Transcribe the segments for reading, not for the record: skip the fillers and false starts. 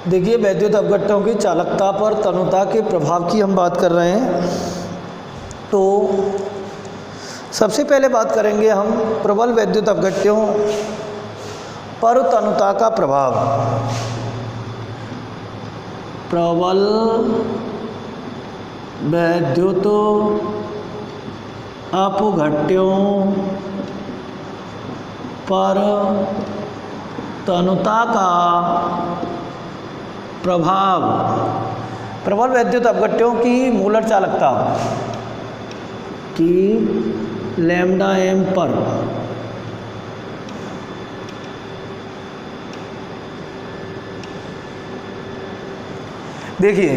देखिए, वैद्युत अपघट्टों की चालकता पर तनुता के प्रभाव की हम बात कर रहे हैं। तो सबसे पहले बात करेंगे हम प्रबल वैद्युत अपघट्टों पर तनुता का प्रभाव। प्रबल वैद्युत अपघट्टों पर तनुता का प्रभाव। प्रबल वैद्युत अपघट्टों की मूलर चालकता की लैम्डा एम पर देखिए,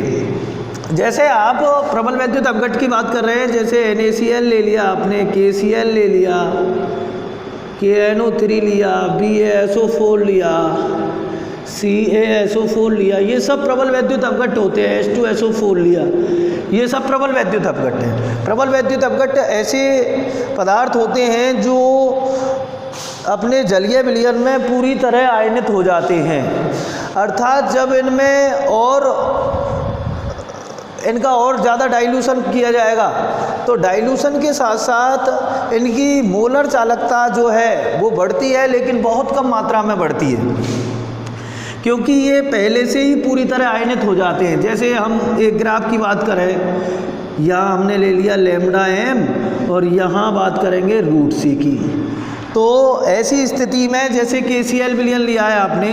जैसे आप प्रबल वैद्युत अपघट्ट की बात कर रहे हैं, जैसे NaCl ले लिया आपने, KCl ले लिया, KNO3 लिया, BaSO4 लिया, CaSO4 लिया, ये सब प्रबल वैद्युत अपघट्ट होते हैं। H2SO4 लिया, ये सब प्रबल वैद्युत अपघट्ट हैं। प्रबल वैद्युत अपघट्ट ऐसे पदार्थ होते हैं जो अपने जलीय विलयन में पूरी तरह आयनित हो जाते हैं, अर्थात जब इनमें और इनका और ज़्यादा डाइल्यूशन किया जाएगा तो डाइल्यूशन के साथ साथ इनकी मोलर चालकता जो है वो बढ़ती है, लेकिन बहुत कम मात्रा में बढ़ती है, क्योंकि ये पहले से ही पूरी तरह आयनित हो जाते हैं। जैसे हम एक ग्राफ की बात करें, यहाँ हमने ले लिया लैम्डा एम और यहाँ बात करेंगे रूट सी की। तो ऐसी स्थिति में जैसे KCl विलयन लिया है आपने,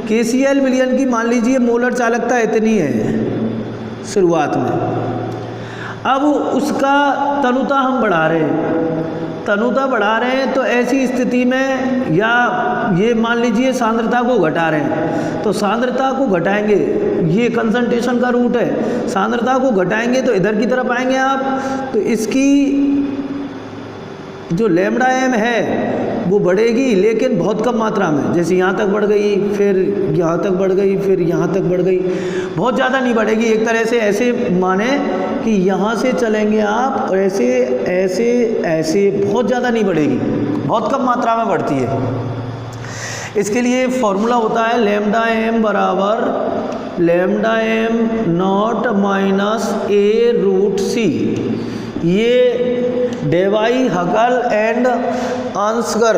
KCl विलयन की मान लीजिए मोलर चालकता इतनी है शुरुआत में। अब उसका तनुता हम बढ़ा रहे हैं, तो ऐसी स्थिति में या ये मान लीजिए सांद्रता को घटा रहे हैं, तो सांद्रता को घटाएंगे, ये कंसंट्रेशन का रूट है, सांद्रता को घटाएंगे तो इधर की तरफ आएंगे आप, तो इसकी जो लैम्डा एम है वो बढ़ेगी, लेकिन बहुत कम मात्रा में। जैसे यहाँ तक बढ़ गई, फिर यहाँ तक बढ़ गई, फिर यहाँ तक बढ़ गई, बहुत ज़्यादा नहीं बढ़ेगी। एक तरह से ऐसे माने कि यहाँ से चलेंगे आप और ऐसे ऐसे ऐसे, बहुत ज़्यादा नहीं बढ़ेगी, बहुत कम मात्रा में बढ़ती है। इसके लिए फॉर्मूला होता है लैम्डा एम बराबर lambda M not minus A root C. ये डेवाई, हगल एंड आंसगर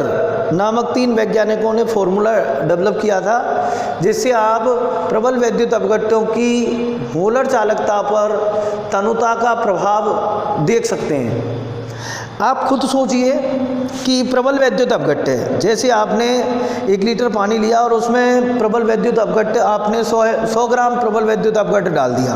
नामक 3 वैज्ञानिकों ने फॉर्मूला डेवलप किया था, जिससे आप प्रबल वैद्युत अपघट्टों की मोलर चालकता पर तनुता का प्रभाव देख सकते हैं। आप खुद सोचिए कि प्रबल वैद्युत अपघट्ट है, जैसे आपने 1 लीटर पानी लिया और उसमें प्रबल वैद्युत अपघट्ट आपने 100 ग्राम प्रबल वैद्युत अपघट्ट डाल दिया,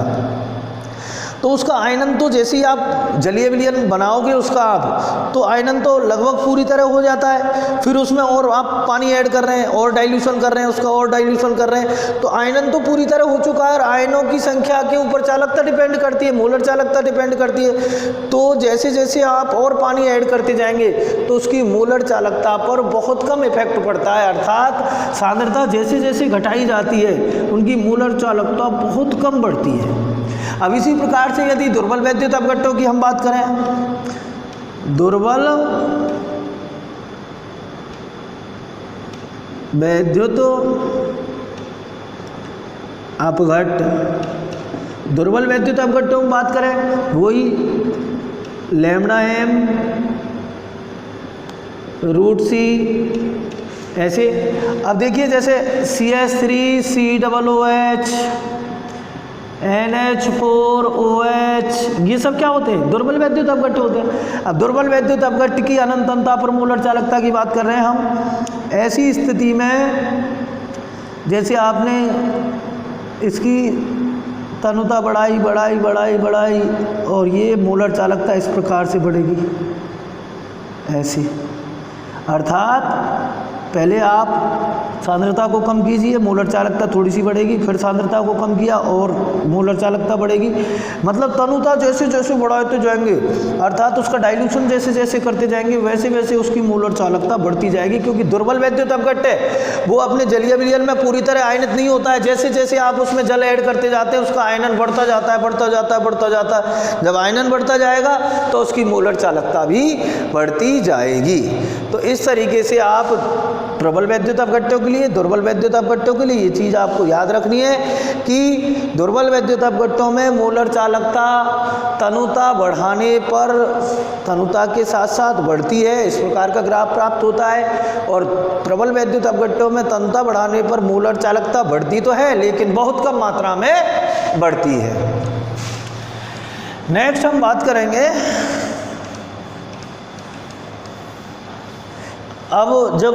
तो उसका आयनन तो जैसे ही आप जलीय विलयन बनाओगे उसका आप, तो आयनन तो लगभग पूरी तरह हो जाता है। फिर उसमें और आप पानी ऐड कर रहे हैं और डाइल्यूशन कर रहे हैं, उसका और डाइल्यूशन कर रहे हैं, तो आयनन तो पूरी तरह हो चुका है। और आयनों की संख्या के ऊपर चालकता डिपेंड करती है, मोलर चालकता डिपेंड करती है। तो जैसे जैसे आप और पानी ऐड करते जाएंगे तो उसकी मोलर चालकता पर बहुत कम इफेक्ट पड़ता है, अर्थात सांद्रता जैसे जैसे घटाई जाती है उनकी मोलर चालकता बहुत कम बढ़ती है। अब इसी प्रकार से यदि दुर्बल वैद्युत अपघट्टों की हम बात करें, दुर्बल वैद्युत अपघट्टों की बात करें, वही लैम्डा एम रूट सी ऐसे। अब देखिए, जैसे CH3 COOH NH4OH, ये सब क्या होते हैं? दुर्बल वैद्युत अपघट्ट होते हैं। अब दुर्बल वैद्युत अपघट्ट की अनंतता पर मोलर चालकता की बात कर रहे हैं हम। ऐसी स्थिति में जैसे आपने इसकी तनुता बढ़ाई और ये मोलर चालकता इस प्रकार से बढ़ेगी, ऐसी। अर्थात पहले आप सांद्रता को कम कीजिए, मोलर चालकता थोड़ी सी बढ़ेगी, फिर सांद्रता को कम किया और मोलर चालकता बढ़ेगी। मतलब तनुता जैसे जैसे बढ़ाते जाएंगे, अर्थात उसका डाइल्यूशन जैसे जैसे करते जाएंगे, वैसे वैसे उसकी मोलर चालकता बढ़ती जाएगी। क्योंकि दुर्बल वैद्युत अपघट्ट है वो अपने जलीय विलयन में पूरी तरह आयनित नहीं होता है। जैसे जैसे आप उसमें जल ऐड करते जाते हैं उसका आयनन बढ़ता जाता है। जब आयनन बढ़ता जाएगा तो उसकी मोलर चालकता भी बढ़ती जाएगी। तो इस तरीके से आप प्रबल वैद्युत अपघट्यों के लिए, दुर्बल वैद्युत अपघट्यों के लिए ये चीज़ आपको याद रखनी है कि दुर्बल वैद्युत अपघट्यों में मोलर चालकता तनुता बढ़ाने पर तनुता के साथ साथ बढ़ती है, इस प्रकार का ग्राफ प्राप्त होता है। और प्रबल वैद्युत अपघट्यों में तनुता बढ़ाने पर मोलर चालकता बढ़ती तो है लेकिन बहुत कम मात्रा में बढ़ती है। नेक्स्ट हम बात करेंगे, अब जब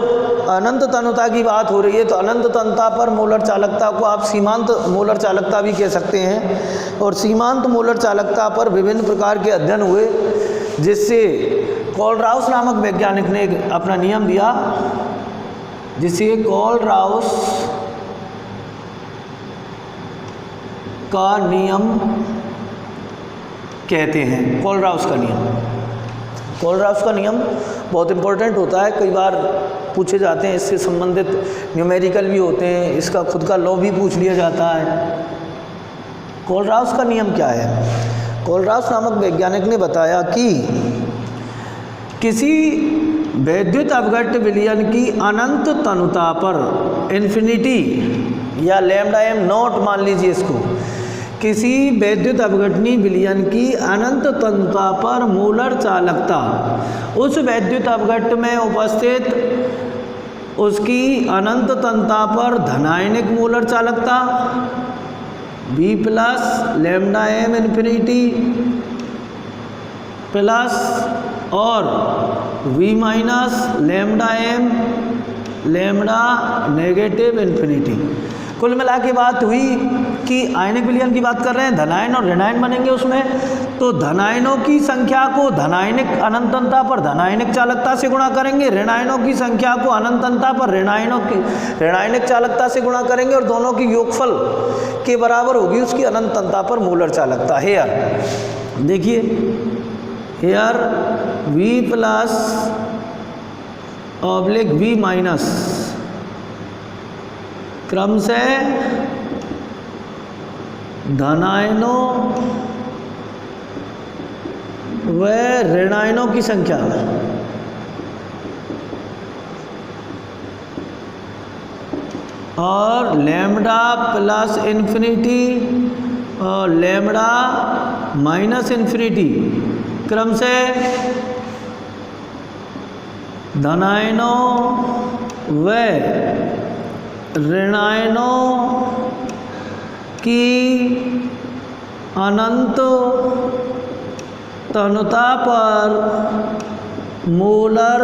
अनंत तनुता की बात हो रही है तो अनंत तनुता पर मोलर चालकता को आप सीमांत मोलर चालकता भी कह सकते हैं। और सीमांत मोलर चालकता पर विभिन्न प्रकार के अध्ययन हुए, जिससे कोलराउस नामक वैज्ञानिक ने अपना नियम दिया, जिसे कोलराउस का नियम कहते हैं। कोलराउस का नियम, कोलराउस का नियम बहुत इंपॉर्टेंट होता है, कई बार पूछे जाते हैं, इससे संबंधित न्यूमेरिकल भी होते हैं, इसका खुद का लॉ भी पूछ लिया जाता है। कोलराउस का नियम क्या है? कोलराउस नामक वैज्ञानिक ने बताया कि किसी वैद्युत अपघट्य विलयन की अनंत तनुता पर इन्फिनिटी या लैम्डा एम नॉट मान लीजिए इसको, किसी वैद्युत अपघटनी विलयन की अनंत तनुता पर मोलर चालकता उस वैद्युत अपघट्य में उपस्थित उसकी अनंत तनुता पर धनायनिक मोलर चालकता V plus lambda M infinity plus और V minus lambda M lambda negative infinity. कुल मिला के बात हुई कि आयनिक विलयन की बात कर रहे हैं, धनायन और ऋणायन बनेंगे उसमें, तो धनायनों की संख्या को धनायनिक अनंतता पर धनायनिक चालकता से गुणा करेंगे, ऋणायनों की संख्या को अनंतता पर ऋणायनिक चालकता से गुणा करेंगे और दोनों की योगफल के बराबर होगी उसकी अनंतता पर मोलर चालकता। हेयर देखिए, here V plus oblique V minus क्रम से धनायनों व ऋणायनों की संख्या और लैम्डा प्लस इन्फिनिटी और लैम्डा माइनस इन्फिनिटी क्रम से धनायनों व ऋणायनों की अनंत तनुता पर मोलर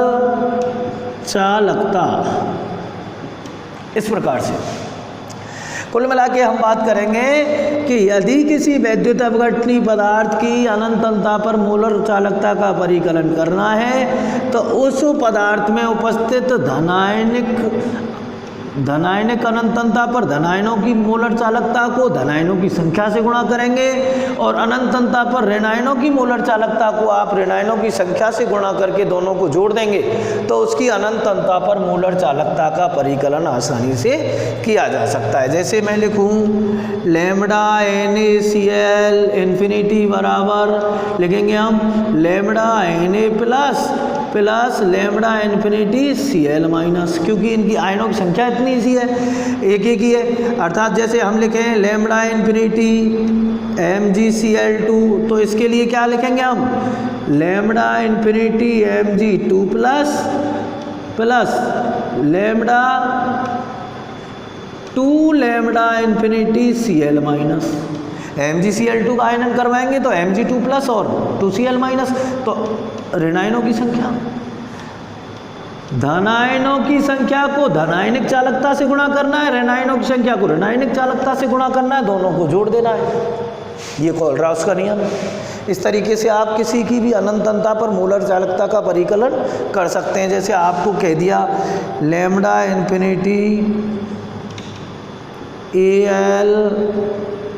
चालकता, इस प्रकार से। कुल मिला के हम बात करेंगे कि यदि किसी वैद्युत अपघटनी पदार्थ की अनंत तनुता पर मोलर चालकता का परिकलन करना है तो उस पदार्थ में उपस्थित धनायनिक अनंतता पर धनायनों की मोलर चालकता को धनायनों की संख्या से गुणा करेंगे और अनंतता पर ऋणायनों की मोलर चालकता को आप ऋणायनों की संख्या से गुणा करके दोनों को जोड़ देंगे तो उसकी अनंतता पर मोलर चालकता का परिकलन आसानी से किया जा सकता है। जैसे मैं लिखूं लैम्डा NaCl इन्फिनिटी बराबर लिखेंगे हम lambda Na plus lambda infinity Cl minus, क्योंकि इनकी आयनों की संख्या इतनी सी है, एक एक ही है। अर्थात जैसे हम लिखें लैम्डा इन्फिनिटी MgCl2 तो इसके लिए क्या लिखेंगे हम lambda infinity Mg2 plus lambda 2 lambda infinity Cl minus. MgCl2 का आयनन करवाएंगे तो Mg2 प्लस और 2Cl माइनस, तो ऋणायनों की संख्या धनायनों की संख्या को धनायनिक चालकता से गुणा करना है, ऋणायनों की संख्या को ऋणायनिक चालकता से गुणा करना है, दोनों को जोड़ देना है। ये कोलराउस का नियम है। इस तरीके से आप किसी की भी अनंतता पर मोलर चालकता का परिकलन कर सकते हैं। जैसे आपको कह दिया लैम्डा इन्फिनिटी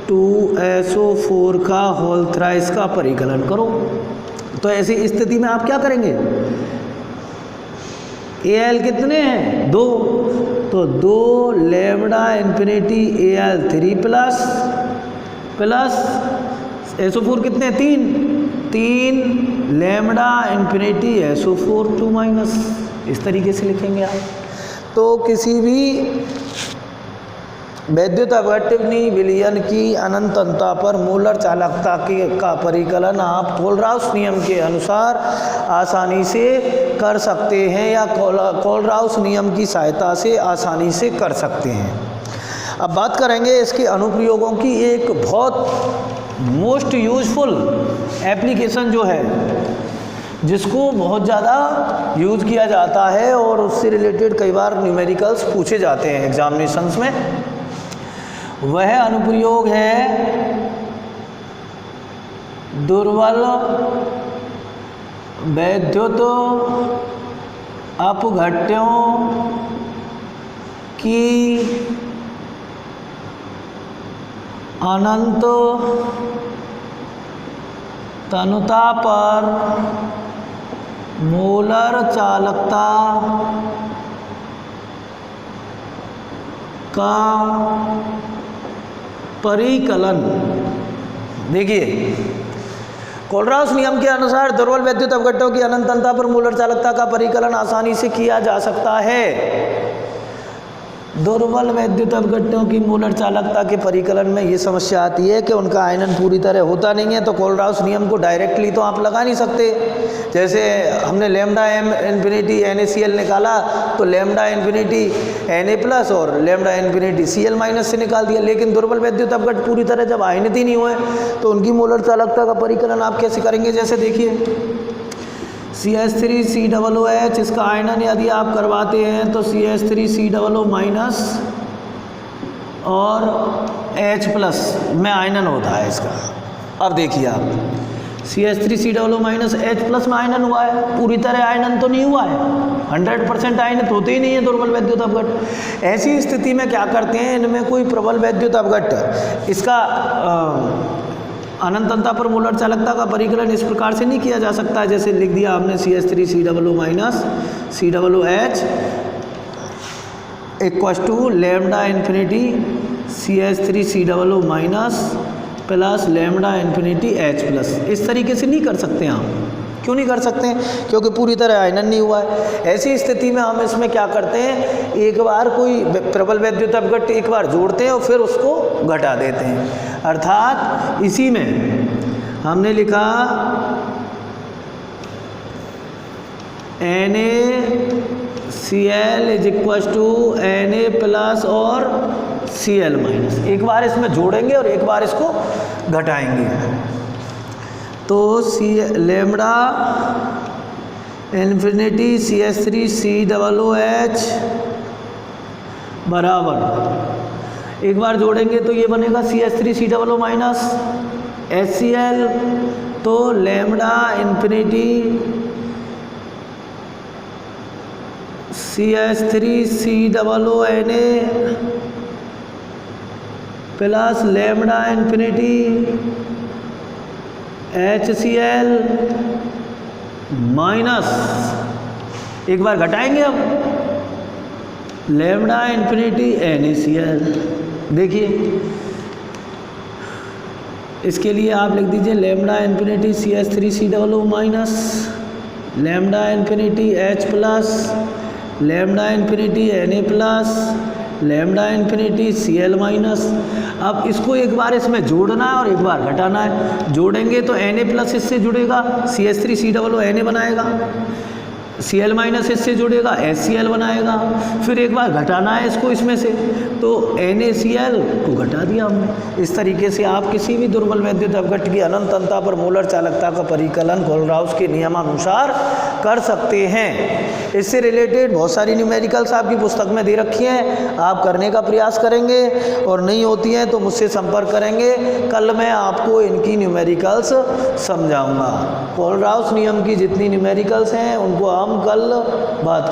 Al2SO4 का होल थ्राइस का परिकलन करो, तो ऐसी स्थिति में आप क्या करेंगे Al कितने हैं 2, तो 2 lambda infinity Al3 plus SO4 कितने 3 लैम्डा इन्फिनिटी SO4 2 माइनस, इस तरीके से लिखेंगे आप। तो किसी भी वैद्युत अपघटनी विलयन की अनंतता पर मोलर चालकता का परिकलन आप कोलराउस नियम के अनुसार आसानी से कर सकते हैं या कोलराउस नियम की सहायता से आसानी से कर सकते हैं। अब बात करेंगे इसके अनुप्रयोगों की। एक बहुत मोस्ट यूजफुल एप्लीकेशन जो है, जिसको बहुत ज़्यादा यूज़ किया जाता है और उससे रिलेटेड कई बार न्यूमेरिकल्स पूछे जाते हैं एग्जामिनेशंस में, वह अनुप्रयोग है दुर्बल वैद्युत अपघट्यों की अनंत तनुता पर मोलर चालकता का परिकलन। देखिए, कोलराउस नियम के अनुसार दुर्बल वैद्युत अपघट्यों की अनंतता पर मोलर चालकता का परिकलन आसानी से किया जा सकता है। दुर्बल वैद्युत अपघट्यों की मोलर चालकता के परिकलन में ये समस्या आती है कि उनका आयनन पूरी तरह होता नहीं है, तो कोलराउस नियम को डायरेक्टली तो आप लगा नहीं सकते। जैसे हमने लैम्डा एम इन्फिनिटी NaCl निकाला, तो लैम्डा इन्फिनिटी Na+ और लैम्डा इन्फिनिटी Cl- से निकाल दिया। लेकिन दुर्बल वैद्युत अपघट पूरी तरह जब आयनित ही नहीं हुए, तो उनकी मोलर चालकता का परिकलन आप कैसे करेंगे? जैसे देखिए, CH3COOH, इसका आयनन यदि आप करवाते हैं तो CH3COO- और H+ में आयनन होता है इसका। अब देखिए आप, CH3COO- H+ में आयनन हुआ है, पूरी तरह आयनन तो नहीं हुआ है, 100% आयनित होते ही नहीं है दुर्बल वैद्युत अपघट। ऐसी स्थिति में क्या करते हैं, इनमें कोई प्रबल वैद्युत अपघट, इसका अनंतता पर मोलर चालकता का परिकलन इस प्रकार से नहीं किया जा सकता। जैसे लिख दिया हमने CH3COO- COOH = lambda infinity CH3COO- plus lambda infinity H+। इस तरीके से नहीं कर सकते हम। क्यों नहीं कर सकते हैं? क्योंकि पूरी तरह आयनन नहीं हुआ है। ऐसी स्थिति में हम इसमें क्या करते हैं, एक बार कोई प्रबल वैद्युत अपघट एक बार जोड़ते हैं और फिर उसको घटा देते हैं। अर्थात इसी में हमने लिखा NaCl = Na+ और Cl-। एक बार इसमें जोड़ेंगे और एक बार इसको घटाएंगे, तो लैम्डा इन्फिनिटी CH3COOH बराबर, एक बार जोड़ेंगे तो ये बनेगा CH3COO- HCl, तो lambda infinity CH3COONA plus lambda infinity HCl minus, एक बार घटाएंगे अब, लैम्डा इन्फिनिटी NaCl। देखिए, इसके लिए आप लिख दीजिए lambda infinity CH3COO- lambda infinity H+, lambda infinity Na+, lambda infinity Cl-। अब इसको एक बार इसमें जोड़ना है और एक बार घटाना है। जोड़ेंगे तो Na+ इससे जुड़ेगा, CH3COO बनाएगा, Cl- इससे जुड़ेगा, HCl बनाएगा। फिर एक बार घटाना है इसको इसमें से, तो NaCl को घटा दिया हमने। इस तरीके से आप किसी भी दुर्बल वैद्युत अपघट की अनंतता पर मोलर चालकता का परिकलन कोलराउस के नियमानुसार कर सकते हैं। इससे रिलेटेड बहुत सारी न्यूमेरिकल्स आपकी पुस्तक में दे रखी हैं, आप करने का प्रयास करेंगे और नहीं होती हैं तो मुझसे संपर्क करेंगे। कल मैं आपको इनकी न्यूमेरिकल्स समझाऊंगा। कोलराउस नियम की जितनी न्यूमेरिकल्स हैं उनको हम कल बात